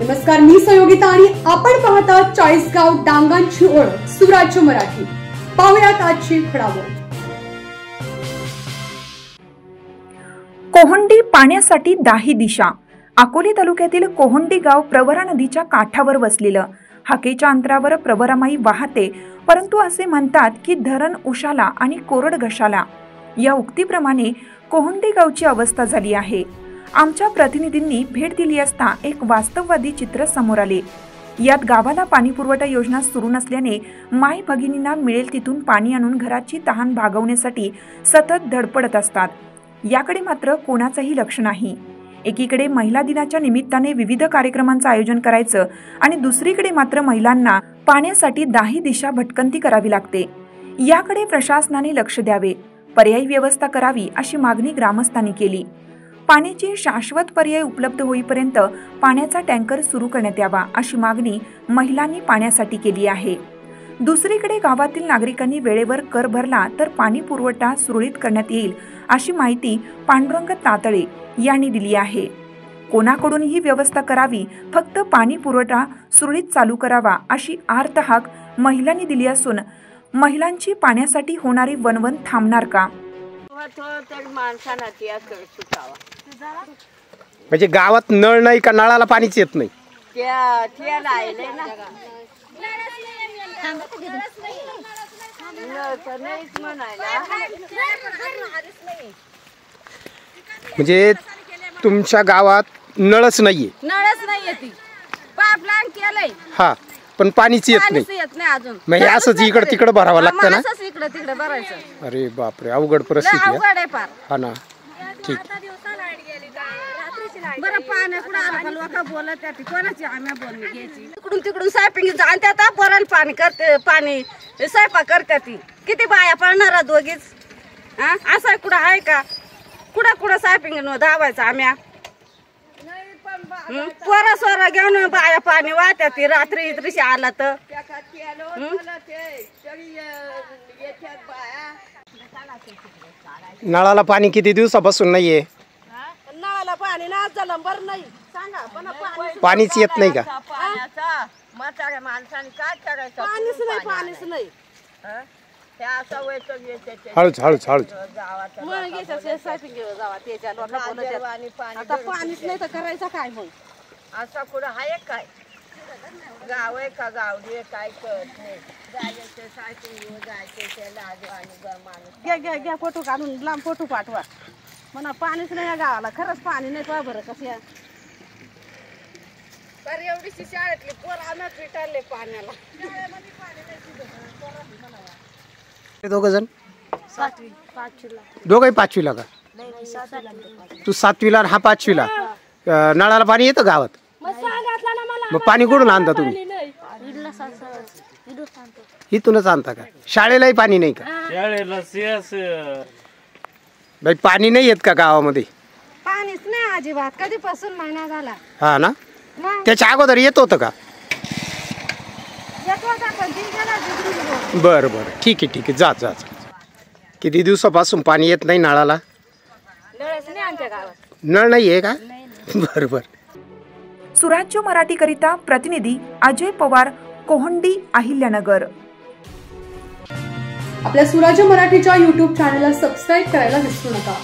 नमस्कार, मी सहयोगिता आणि आपण पाहता चाळीसगाव डांगांची ओळख सुराज्य मराठी। पाहुयात आजची घडामोड। कोहंडी पाण्यासाठी दाही दिशा। अकोले तालुक्यातील कोहंडी गाव प्रवरा नदीच्या काठावर वसलेलं। हाकेच्या अंतरावर प्रवरामाई वाहते, परंतु असे म्हणतात की धरण उशाला आणि कोरड घशाला। या उक्तीप्रमाणे कोहंडी गावची अवस्था झाली आहे। आमच्या प्रतिनिधींनी भेट दिली असता एक वास्तववादी चित्र समोर आले। यात गावाला पाणी पुरवठा योजना सुरू नसल्याने माय भगिनींना मिळेल तिथून पाणी आणून घराची तहान भागवण्यासाठी सतत धडपडत असतात। याकडे मात्र कोणाचंही लक्ष नाही। एकीकडे महिला दिनाच्या निमित्ताने विविध कार्यक्रमांचं आयोजन करायचं आणि दुसरीकडे मात्र महिलांना पाण्यासाठी दाही दिशा भटकंती करावी लागते। याकडे प्रशासनाने लक्ष द्यावे, पर्यायी व्यवस्था करावी अशी मागणी ग्रामस्थांनी केली। पाण्याचे शाश्वत पर्याय उपलब्ध होईपर्यंत पाण्याचा टँकर सुरू करण्यात यावा अशी मागणी महिलांनी पाण्यासाठी केली आहे। दुसरीकडे गावातील नागरिकांनी वेळेवर कर भरला तर पाणी पुरवठा सुरळीत करण्यात येईल अशी माहिती पांडुरंग तातळे यांनी दिली आहे। कोणाकडूनही व्यवस्था करावी, फक्त पाणी पुरवठा सुरळीत चालू करावा अशी आर्त हाक महिलांनी दिली असून महिलांची पाण्यासाठी होणारी वणवण थांबणार का? म्हणजे गावात नळ नाही का? नळाला पाणीच येत नाही। म्हणजे तुमच्या गावात नळच नाहीये? नळच नाहीये, ती पाईपलाईन केलंय हा, पण पाणीच येत नाही अजून। म्हणजे असंच इकडे तिकडे भरावं लागतं ना? असंच इकडे तिकडे भरायचं। अरे बापरे, अवघड परिस्थिती आहे। अवघड आहे फार। हा ना, ठीक। बरं, पाणी कुठं आलं का लोक बोलत त्याची कोणाची आम्ही बोलणी घ्यायची? तिकडून तिकडून स्वयंपाक जाणत्यात, पोराला पाणी करते, पाणी स्वयंपाक करते ती। किती बाया पडणार दोघीच? हा, असं कुठं आहे का? कुठं कुठं स्वयंपाक धावायचं आम्ही? पोरा सोरा घेऊन बाया पाणी वाहत्या ती रात्री इतरीशी आला तर। नळाला पाणी किती दिवसापासून नाहीये? नळाला पाणी ना जलंबर नाही सांगा, पण पाणीच येत नाही का? म्हाताऱ्या माणसाने काय करायचं? पाणीच नाही, पाणीच नाही। हळूच हळूच हळूच आता पाणीच नाही तर करायचं काय मग? असं कुठं आहे काय? गाव आहे का गावडी काय करत नाही? घ्या घ्या घ्या, फोटो काढून लांब फोटो पाठवा म्हणा। पाणीच नाही या गावाला, खरंच पाणी नाही पहा बरं कसं। तर एवढीशी शाळेतली पोर आम्ही पिटाळले पाण्याला। दोघ जण दोघही पाचवीला का? तू सातवीला आणि हा पाचवीला। नळाला पाणी येतं गावात? मग पाणी कुठून आणता तुम्ही? इथूनच आणता का? शाळेलाही पाणी नाही का? भाई पाणी नाही येत का गावामध्ये? पाणीच नाही अजिबात, कधीपासून महिना झाला। हा ना, त्याच्या अगोदर येत होतं का? बरं बरं, ठीक आहे ठीक आहे, जा जा। किती दिवसापासून पाणी येत नाही नळाला? नळ नाही आहे का? बरं बरं। सुराज्य मराठी करिता प्रतिनिधी अजय पवार, कोहंडी, अहिल्यानगर। आपल्या सुराज्य मराठीच्या YouTube चॅनलला सबस्क्राइब करायला विसरू नका।